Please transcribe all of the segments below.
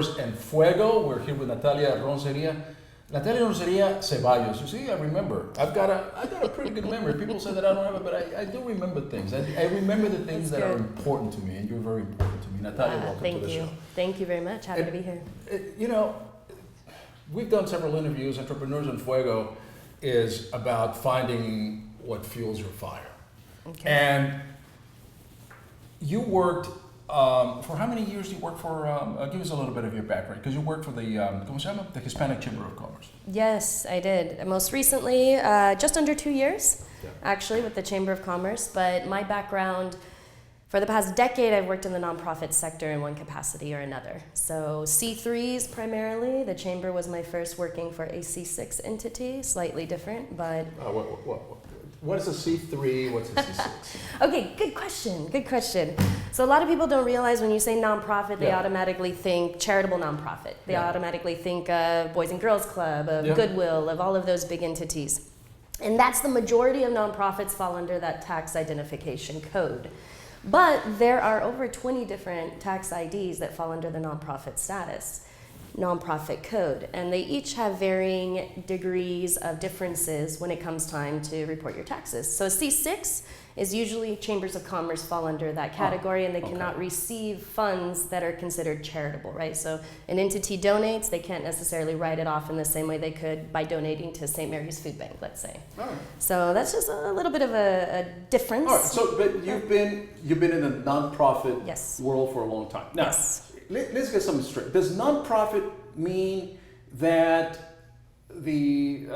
Entrepreneurs and Fuego. We're here with Natalia Ronceria. Natalia Ronceria Ceballos. You see, I remember. I've got a pretty good memory. People say that I don't have it, but I do remember things. I remember the things that are important to me, and you're very important to me. Natalia, welcome to the show. Thank you very much. Happy to be here. You know, we've done several interviews. Entrepreneurs and Fuego is about finding what fuels your fire. Okay. And you worked for how many years? You worked for? Give us a little bit of your background, because you worked for the ¿cómo se llama? The Hispanic Chamber of Commerce. Yes, I did. Most recently, just under 2 years, actually, with the Chamber of Commerce. But my background, for the past decade, I've worked in the nonprofit sector in one capacity or another. So C3s primarily. The Chamber was my first working for a C6 entity, slightly different, but. What is a C3? What's a C6? Okay, good question. So a lot of people don't realize when you say nonprofit, they automatically think charitable nonprofit. They automatically think of Boys and Girls Club, of Goodwill, of all of those big entities. And that's the majority of nonprofits fall under that tax identification code. But there are over 20 different tax IDs that fall under the nonprofit status. Nonprofit code, and they each have varying degrees of differences when it comes time to report your taxes. So C6 is usually chambers of commerce fall under that category, and they cannot receive funds that are considered charitable, right? So an entity donates, they can't necessarily write it off in the same way they could by donating to St. Mary's Food Bank, let's say. All right. So that's just a little bit of a difference. All right. So, but you've been in the nonprofit world for a long time. Now, let's get something straight. Does nonprofit mean that the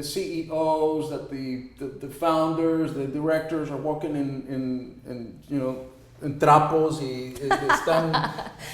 CEOs, that the founders, the directors are working en trapos y están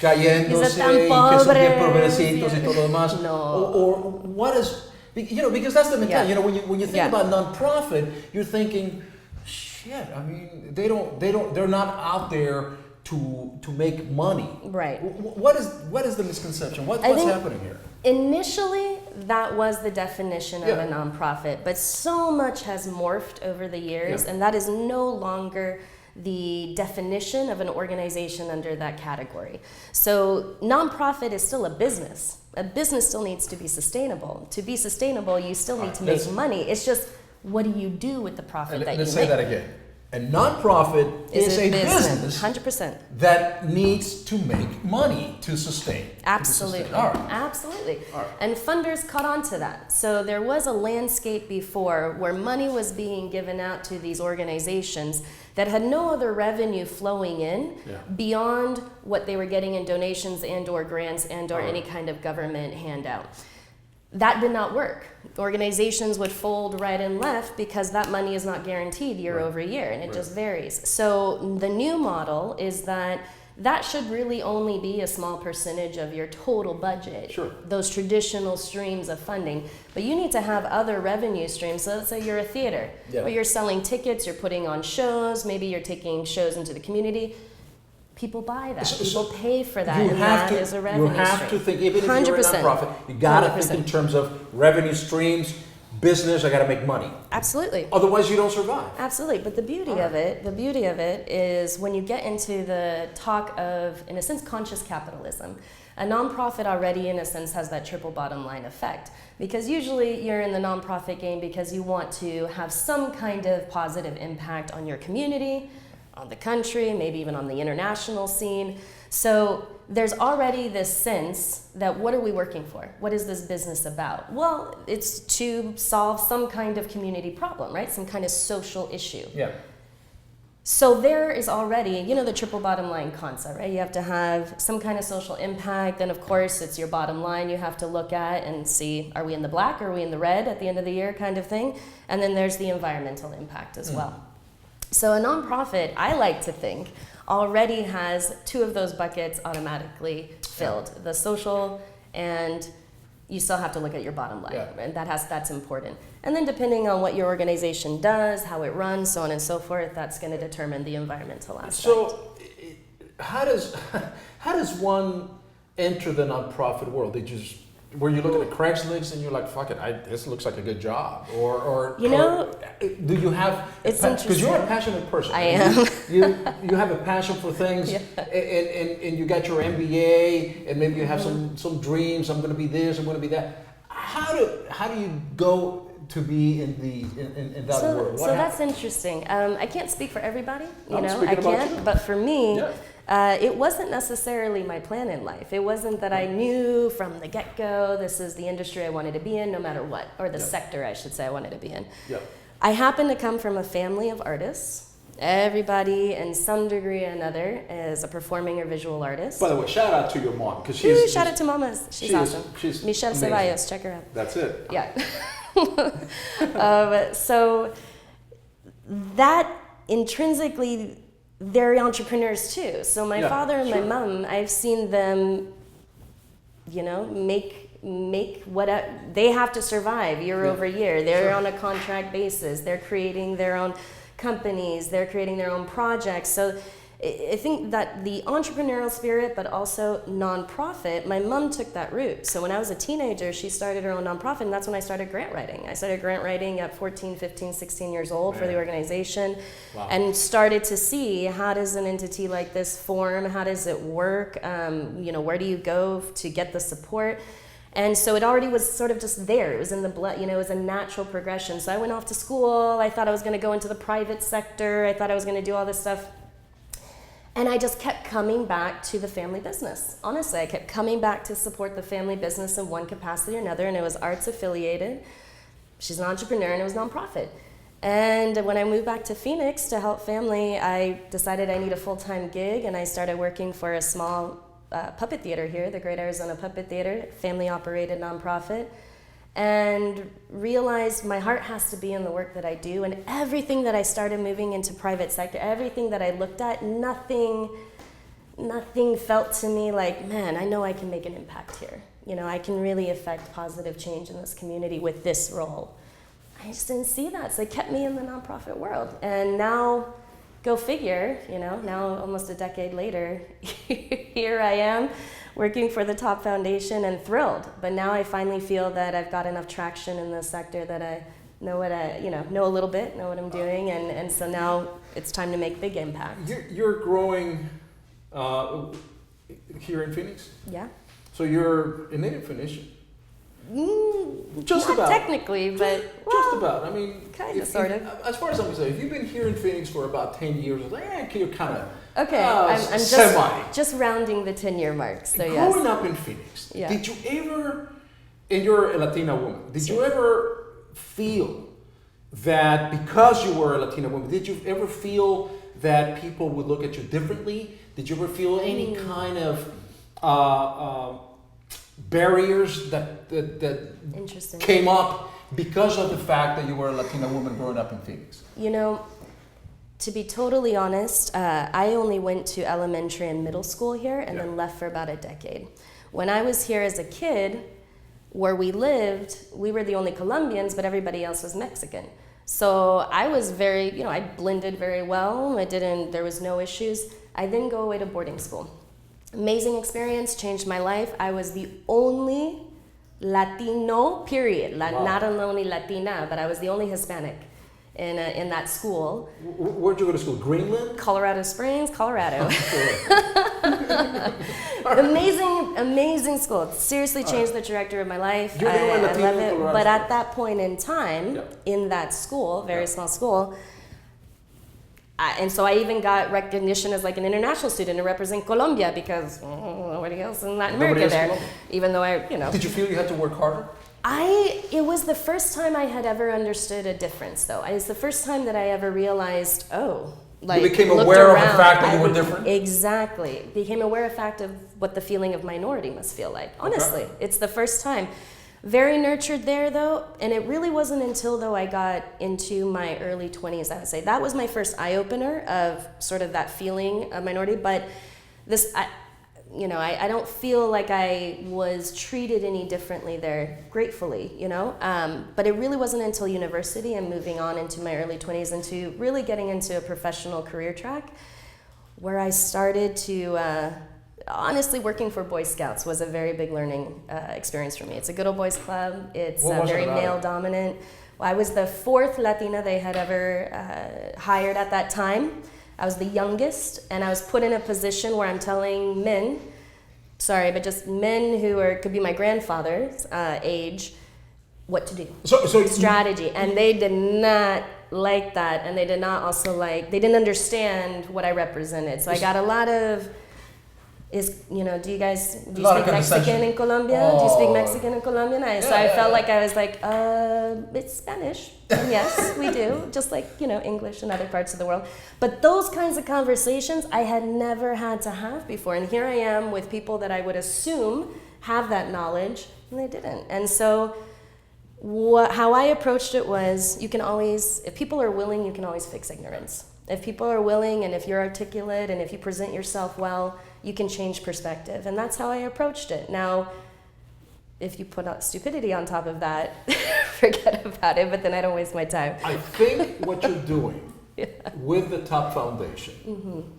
cayéndose y que son bien pobrecitos y todo lo demás? No. Or what is, because that's the mentality. When you think about nonprofit, you're thinking, shit. I mean, they're not out there to make money. Right. What is the misconception? What's happening here? Initially, that was the definition of a nonprofit, but so much has morphed over the years, and that is no longer the definition of an organization under that category. So nonprofit is still a business. A business still needs to be sustainable. To be sustainable, you still need to make money. It's just, what do you do with the profit that you make? Let's say that again. A nonprofit is a business 100%. that needs to make money to sustain. Absolutely. All right. Absolutely. All right. And funders caught on to that. So there was a landscape before where money was being given out to these organizations that had no other revenue flowing in beyond what they were getting in donations and or grants and or any kind of government handout. That did not work. Organizations would fold right and left because that money is not guaranteed year over year, and it just varies. So the new model is that should really only be a small percentage of your total budget, those traditional streams of funding. But you need to have other revenue streams. So let's say you're a theater, where you're selling tickets, you're putting on shows, maybe you're taking shows into the community. People buy that. People pay for that, and that is a revenue stream. You have to think, even if you're a nonprofit, you got to think in terms of revenue streams, business. I got to make money. Absolutely. Otherwise, you don't survive. Absolutely. But the beauty of it is when you get into the talk of, in a sense, conscious capitalism. A nonprofit already, in a sense, has that triple bottom line effect. Because usually you're in the nonprofit game because you want to have some kind of positive impact on your community, on the country, maybe even on the international scene. So there's already this sense that what are we working for? What is this business about? Well, it's to solve some kind of community problem, right? Some kind of social issue. Yeah. So there is already, the triple bottom line concept, right? You have to have some kind of social impact. Then of course it's your bottom line you have to look at and see, are we in the black? Are we in the red at the end of the year kind of thing? And then there's the environmental impact as well. So a nonprofit, I like to think, already has two of those buckets automatically filled. The social, and you still have to look at your bottom line, and that's important. And then depending on what your organization does, how it runs, so on and so forth, that's going to determine the environmental aspect. So how does one enter the nonprofit world? They just were you looking at Craigslist and you're like, fuck it, this looks like a good job? Or do you have, because you're a passionate person. I am. You have a passion for things, and you got your MBA, and maybe you have some dreams, I'm going to be this, I'm going to be that. How do you go to be in that world? So that's interesting. I can't speak for everybody, I can't, but for me, it wasn't necessarily my plan in life. It wasn't that I knew from the get-go this is the industry I wanted to be in no matter what, or the sector I should say I wanted to be in. Yeah. I happen to come from a family of artists. Everybody in some degree or another is a performing or visual artist. By the way, shout out to your mom, because shout out to Mamas. She's awesome. She's Michelle amazing. Ceballos, check her out. That's it. Yeah. So that intrinsically, they're entrepreneurs too. So my father and my mom, I've seen them, make what they have to survive year over year. They're on a contract basis. They're creating their own companies. They're creating their own projects. So I think that the entrepreneurial spirit, but also nonprofit, my mom took that route. So when I was a teenager, she started her own nonprofit, and that's when I started grant writing. I started grant writing at 14, 15, 16 years old for the organization, and started to see, how does an entity like this form? How does it work? Where do you go to get the support? And so it already was sort of just there. It was in the blood, it was a natural progression. So I went off to school. I thought I was going to go into the private sector. I thought I was going to do all this stuff. And I just kept coming back to the family business. Honestly, I kept coming back to support the family business in one capacity or another, and it was arts affiliated. She's an entrepreneur, and it was nonprofit. And when I moved back to Phoenix to help family, I decided I need a full-time gig, and I started working for a small puppet theater here, the Great Arizona Puppet Theater, family-operated nonprofit, and realized my heart has to be in the work that I do, and everything that I started moving into private sector, everything that I looked at, nothing felt to me like, man, I know I can make an impact here. I can really affect positive change in this community with this role. I just didn't see that, so it kept me in the nonprofit world. And now, go figure, now almost a decade later, here I am, working for the Top Foundation and thrilled. But now I finally feel that I've got enough traction in this sector that I know what know a little bit, know what I'm doing, and so now it's time to make big impact. You're growing here in Phoenix? Yeah. So you're a native Phoenician? Just about. Technically, but just about. I mean, kind of, sort of. As far as I'm concerned, if you've been here in Phoenix for about 10 years, you're kind of okay. I'm just rounding the 10-year mark. So growing up in Phoenix, did you ever, and you're a Latina woman, did you ever feel that because you were a Latina woman, did you ever feel that people would look at you differently? Did you ever feel any kind of barriers that came up because of the fact that you were a Latina woman growing up in Phoenix? To be totally honest, I only went to elementary and middle school here and then left for about a decade. When I was here as a kid, where we lived, we were the only Colombians, but everybody else was Mexican. So I was very, I blended very well. There was no issues. I then go away to boarding school. Amazing experience, changed my life. I was the only Latino, period. Not only Latina, but I was the only Hispanic in that school. Where'd you go to school? Greenland? Colorado Springs, Colorado. Amazing school. It seriously changed the trajectory of my life. I love it. But at that point in time, in that school, very small school, and so I even got recognition as like an international student to represent Colombia because nobody else in Latin America there. Even though Did you feel you had to work harder? It was the first time I had ever understood a difference, though. It was the first time that I ever realized, you became aware of the fact that you were different? Exactly. Became aware of the fact of what the feeling of minority must feel like. Honestly, it's the first time. Very nurtured there, though, and it really wasn't until, though, I got into my early 20s, I would say. That was my first eye-opener of sort of that feeling of minority, but I don't feel like I was treated any differently there, gratefully, But it really wasn't until university and moving on into my early 20s into really getting into a professional career track where I started to honestly, working for Boy Scouts was a very big learning experience for me. It's a good old boys club. It's very male dominant. Well, I was the 4th Latina they had ever hired at that time. I was the youngest, and I was put in a position where I'm telling men, sorry, but just men who could be my grandfather's age, what to do. So strategy. And they did not like that, and they did not also they didn't understand what I represented. So I got a lot of, do you speak Mexican in Colombia? Do you speak Mexican in Colombia? So I felt like I was it's Spanish. And yes, we do, just like, English in other parts of the world. But those kinds of conversations I had never had to have before. And here I am with people that I would assume have that knowledge, and they didn't. And so how I approached it was, you can always, if people are willing, you can always fix ignorance. If people are willing, and if you're articulate, and if you present yourself well, you can change perspective. And that's how I approached it. Now, if you put stupidity on top of that, forget about it, but then I don't waste my time. I think what you're doing with the Top Foundation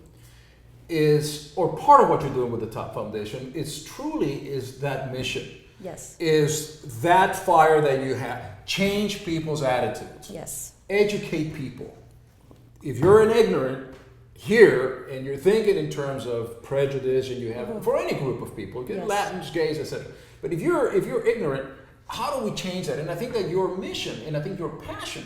is, or part of what you're doing with the Top Foundation is that mission. Yes. Is that fire that you have. Change people's attitudes. Yes. Educate people. If you're an ignorant here and you're thinking in terms of prejudice, and you have for any group of people, Latins, gays, etc. But if you're ignorant, how do we change that? And I think that your mission, and I think your passion,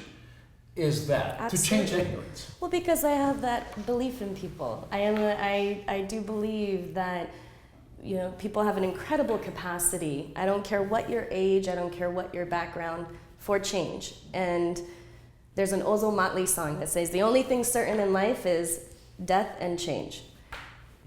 is that to change ignorance. Well, because I have that belief in people. I do believe that people have an incredible capacity. I don't care what your age, I don't care what your background, for change. And there's an Ozo Motley song that says, the only thing certain in life is death and change.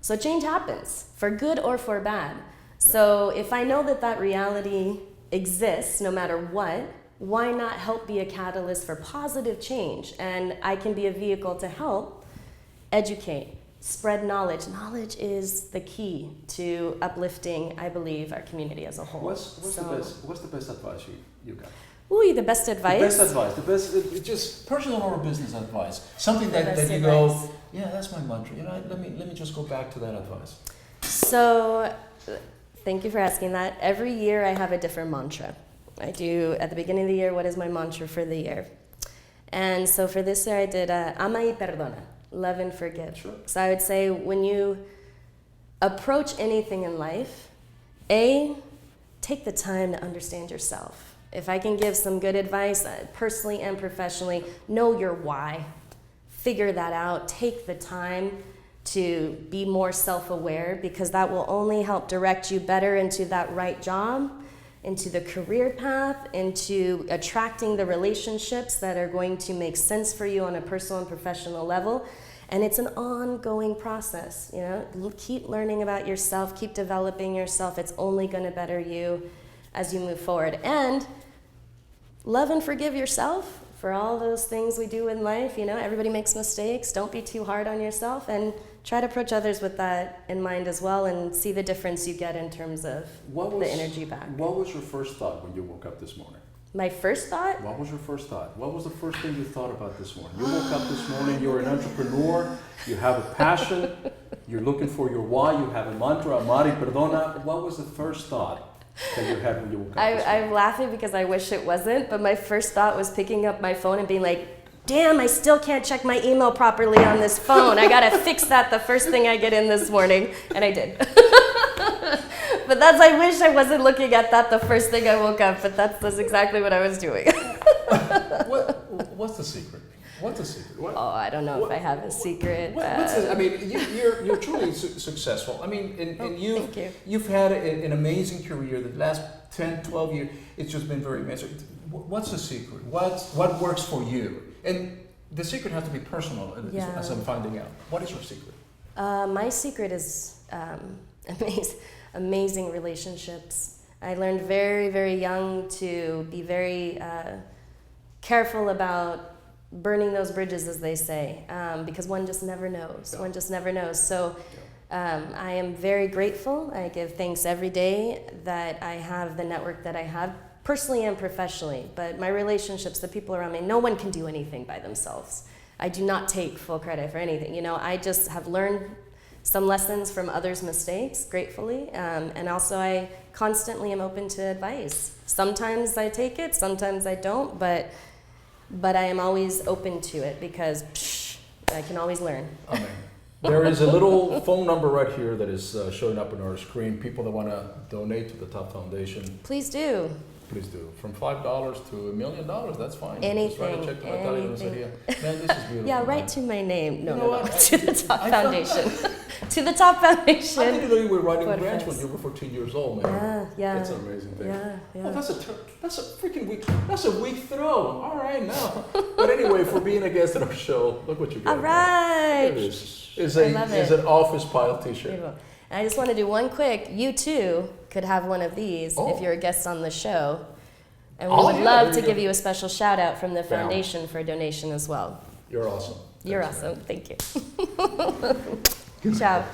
So change happens, for good or for bad. So if I know that reality exists no matter what, why not help be a catalyst for positive change? And I can be a vehicle to help educate, spread knowledge. Knowledge is the key to uplifting, I believe, our community as a whole. What's the best advice you got? Ooh, the best advice? The best, just personal or business advice. Something that you advice. go, yeah, that's my mantra. Let me just go back to that advice. So, thank you for asking that. Every year I have a different mantra. I do, at the beginning of the year, what is my mantra for the year? And so for this year I did ama y perdona, love and forgive. Sure. So I would say, when you approach anything in life, take the time to understand yourself. If I can give some good advice, personally and professionally, know your why. Figure that out. Take the time to be more self-aware, because that will only help direct you better into that right job, into the career path, into attracting the relationships that are going to make sense for you on a personal and professional level. And it's an ongoing process. Keep learning about yourself, keep developing yourself. It's only going to better you as you move forward. And love and forgive yourself for all those things we do in life. Everybody makes mistakes. Don't be too hard on yourself, and try to approach others with that in mind as well, and see the difference you get in terms of the energy back. What was your first thought when you woke up this morning? My first thought? What was your first thought? What was the first thing you thought about this morning? You woke up this morning, you're an entrepreneur, you have a passion, you're looking for your why, you have a mantra, amar y perdona. What was the first thought that you had when you woke up this morning? I'm laughing because I wish it wasn't, but my first thought was picking up my phone and being like, damn, I still can't check my email properly on this phone. I gotta fix that the first thing I get in this morning. And I did. But I wish I wasn't looking at that the first thing I woke up, but that's exactly what I was doing. What's the secret? What's the secret? I don't know if I have a secret. I mean, you're truly successful. I mean, and you've had an amazing career. The last 10, 12 years, it's just been very amazing. What's the secret? What works for you? And the secret has to be personal, as I'm finding out. What is your secret? My secret is amazing relationships. I learned very, very young to be very careful about burning those bridges, as they say, because one just never knows. One just never knows. So I am very grateful. I give thanks every day that I have the network that I have, personally and professionally. But my relationships, the people around me, no one can do anything by themselves. I do not take full credit for anything. I just have learned some lessons from others' mistakes, gratefully. And also I constantly am open to advice. Sometimes I take it, sometimes I don't, but I am always open to it because I can always learn. Amen. There is a little phone number right here that is showing up on our screen. People that want to donate to the Top Foundation. Please do. Please do. From $5 to $1 million, that's fine. Anything. Just write a check to Natalia Ronceria. Man, this is beautiful. Yeah, write to my name. No, You know no, no. what? To the Top Foundation. To the Top Foundation. I didn't know you were writing What grants first? when you were 14 years old, man. Yeah. That's an amazing thing. Yeah. Oh, that's a freaking weak. That's a weak throw. All right, now. But anyway, for being a guest at our show, look what you got. All right. There it is. It's an office pile T-shirt. And I just want to do one quick. You too could have one of these if you're a guest on the show. And we would love to give you a special shout out from the foundation for a donation as well. You're awesome. You're awesome. Thank you. Good job.